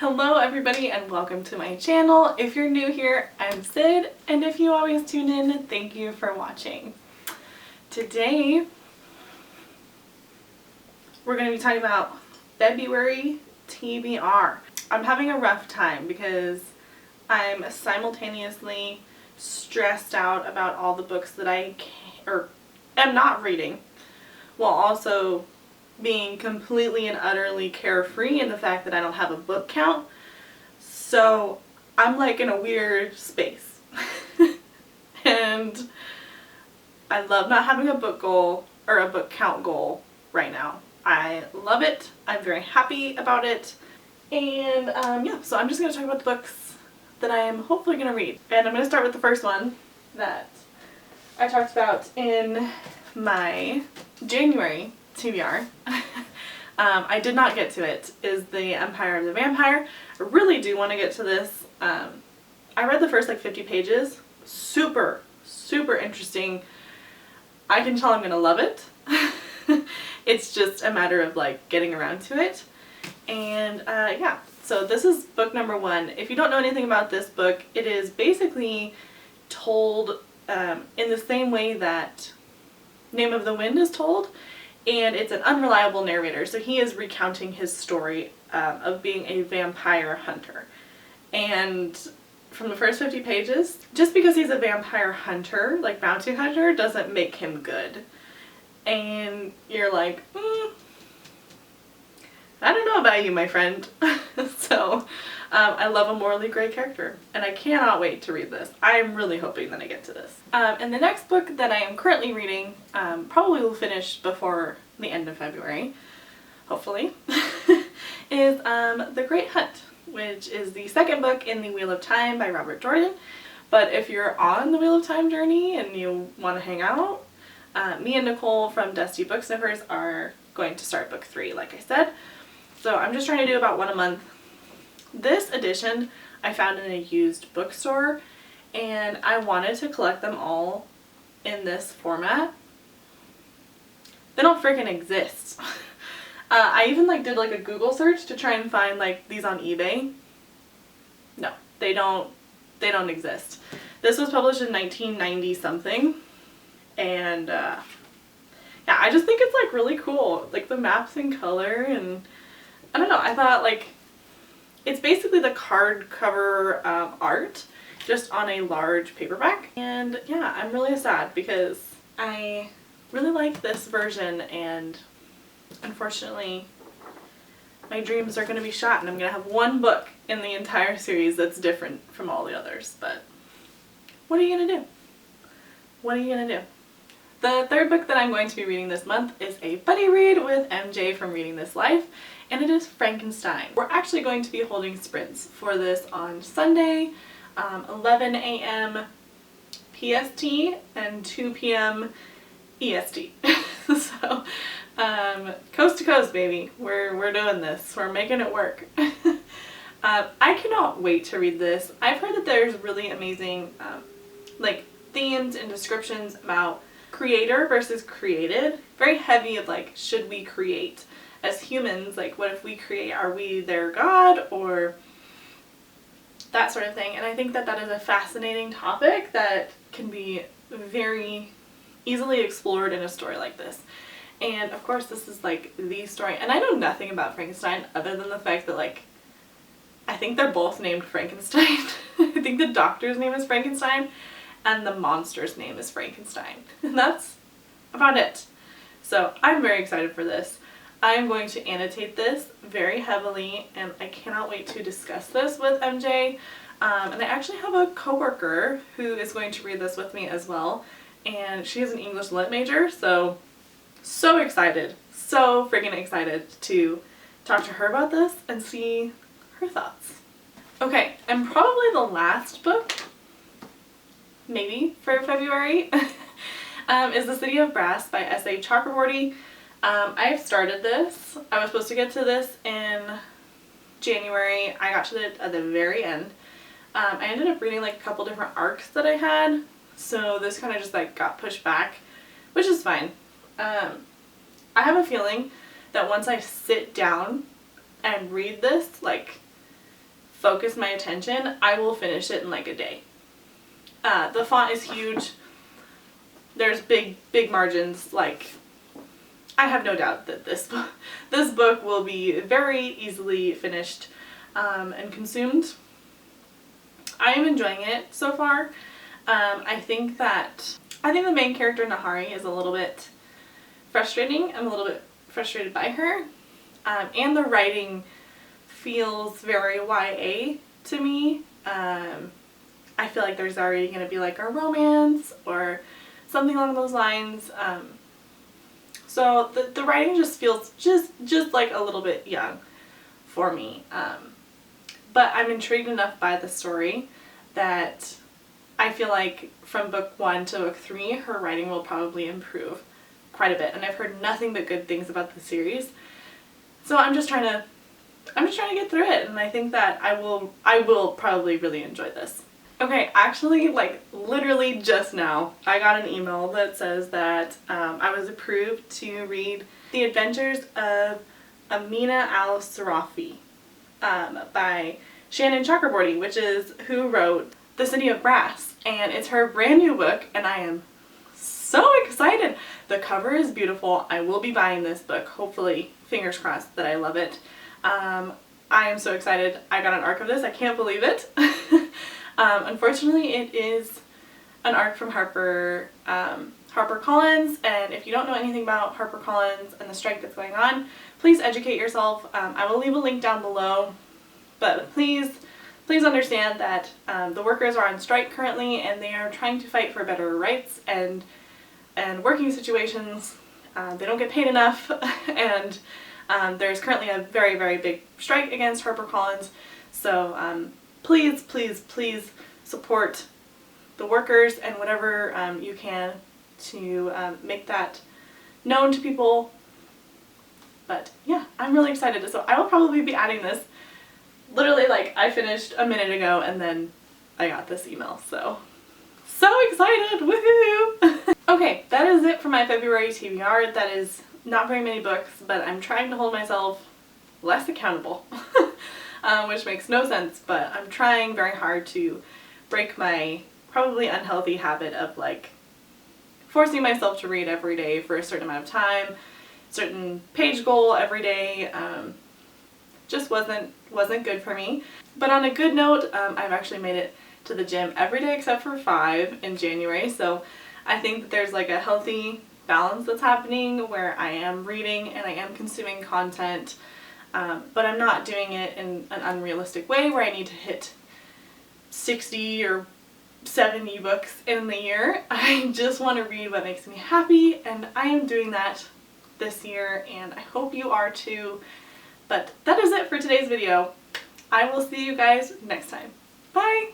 Hello everybody and welcome to my channel. If you're new here, I'm Sid, and if you always tune in, thank you for watching. Today, we're going to be talking about February TBR. I'm having a rough time because I'm simultaneously stressed out about all the books that I am not reading, while also being completely and utterly carefree in the fact that I don't have a book count. So I'm like in a weird space. And I love not having a book goal or a book count goal right now. I love it. I'm very happy about it. And yeah, so I'm just going to talk about the books that I am hopefully going to read. And I'm going to start with the first one that I talked about in my January TBR. I did not get to it, is The Empire of the Vampire. I really do want to get to this. I read the first like 50 pages. Super interesting. I can tell I'm going to love it. It's just a matter of like getting around to it. And yeah, so this is book number 1. If you don't know anything about this book, it is basically told in the same way that Name of the Wind is told. And it's an unreliable narrator, so he is recounting his story of being a vampire hunter. And from the first 50 pages, just because he's a vampire hunter, like bounty hunter, doesn't make him good. And you're like, I don't know about you, my friend. So I love a morally gray character, and I cannot wait to read this. I'm really hoping that I get to this. And the next book that I am currently reading, probably will finish before the end of February, hopefully, is The Great Hunt, which is the second book in the Wheel of Time by Robert Jordan. But if you're on the Wheel of Time journey and you want to hang out, me and Nicole from Dusty Book Sniffers are going to start book 3, like I said. So I'm just trying to do about one a month. This edition I found in a used bookstore, and I wanted to collect them all in this format. They don't freaking exist. I even like did like a Google search to try and find like these on eBay. No, they don't exist. This was published in 1990 something, and yeah, I just think it's like really cool, like the maps in color, and I don't know, I thought like it's basically the card cover art, just on a large paperback. And yeah, I'm really sad because I really like this version, and unfortunately my dreams are going to be shot, and I'm going to have one book in the entire series that's different from all the others. But what are you going to do? What are you going to do? The third book that I'm going to be reading this month is a buddy read with MJ from Reading This Life, and it is Frankenstein. We're actually going to be holding sprints for this on Sunday, 11 a.m. PST and 2 p.m. EST. So, coast to coast, baby. We're doing this. We're making it work. I cannot wait to read this. I've heard that there's really amazing like themes and descriptions about creator versus created. Very heavy of like, should we create as humans? Like, what if we create? Are we their god? Or that sort of thing. And I think that that is a fascinating topic that can be very easily explored in a story like this. And of course this is like the story, and I know nothing about Frankenstein other than the fact that like I think they're both named Frankenstein. I think the doctor's name is Frankenstein and the monster's name is Frankenstein. And that's about it. So I'm very excited for this. I'm going to annotate this very heavily, and I cannot wait to discuss this with MJ. And I actually have a coworker who is going to read this with me as well, and she is an English Lit major, so excited. So freaking excited to talk to her about this and see her thoughts. Okay, and probably the last book, maybe, for February, is The City of Brass by S.A. Charkerbordy. I have started this. I was supposed to get to this in January. I got to it at the very end. I ended up reading like a couple different arcs that I had, so this kind of just like got pushed back, which is fine. I have a feeling that once I sit down and read this, like focus my attention, I will finish it in like a day. The font is huge. There's big margins. Like, I have no doubt that this book will be very easily finished and consumed. I am enjoying it so far. I think the main character, Nahari, is a little bit frustrating. I'm a little bit frustrated by her. And the writing feels very YA to me. I feel like there's already going to be like a romance or something along those lines. So the writing just feels just like a little bit young for me. But I'm intrigued enough by the story that I feel like from book 1 to book 3, her writing will probably improve quite a bit. And I've heard nothing but good things about the series. So I'm just trying to get through it, and I think that I will probably really enjoy this. Okay, actually, like literally just now, I got an email that says that I was approved to read The Adventures of Amina Al-Sarfi by Shannon Charkerbordy, which is who wrote The City of Brass, and it's her brand new book, and I am so excited. The cover is beautiful. I will be buying this book, hopefully, fingers crossed that I love it. I am so excited. I got an arc of this. I can't believe it. Unfortunately, it is an arc from Harper Collins, and if you don't know anything about Harper Collins and the strike that's going on, please educate yourself. I will leave a link down below, but please understand that the workers are on strike currently, and they are trying to fight for better rights and working situations. They don't get paid enough, and there's currently a very big strike against Harper Collins. So please support the workers and whatever you can to make that known to people. But yeah, I'm really excited. So I will probably be adding this. Literally, like, I finished a minute ago and then I got this email. So excited! Woohoo! Okay, that is it for my February TBR. That is not very many books, but I'm trying to hold myself less accountable, which makes no sense, but I'm trying very hard to break my probably unhealthy habit of like forcing myself to read every day for a certain amount of time, certain page goal every day. Just wasn't good for me. But on a good note, I've actually made it to the gym every day except for 5 in January, so I think that there's like a healthy balance that's happening where I am reading and I am consuming content, but I'm not doing it in an unrealistic way where I need to hit 60 or 70 books in the year. I just want to read what makes me happy, and I am doing that this year, and I hope you are too. But that is it for today's video. I will see you guys next time. Bye!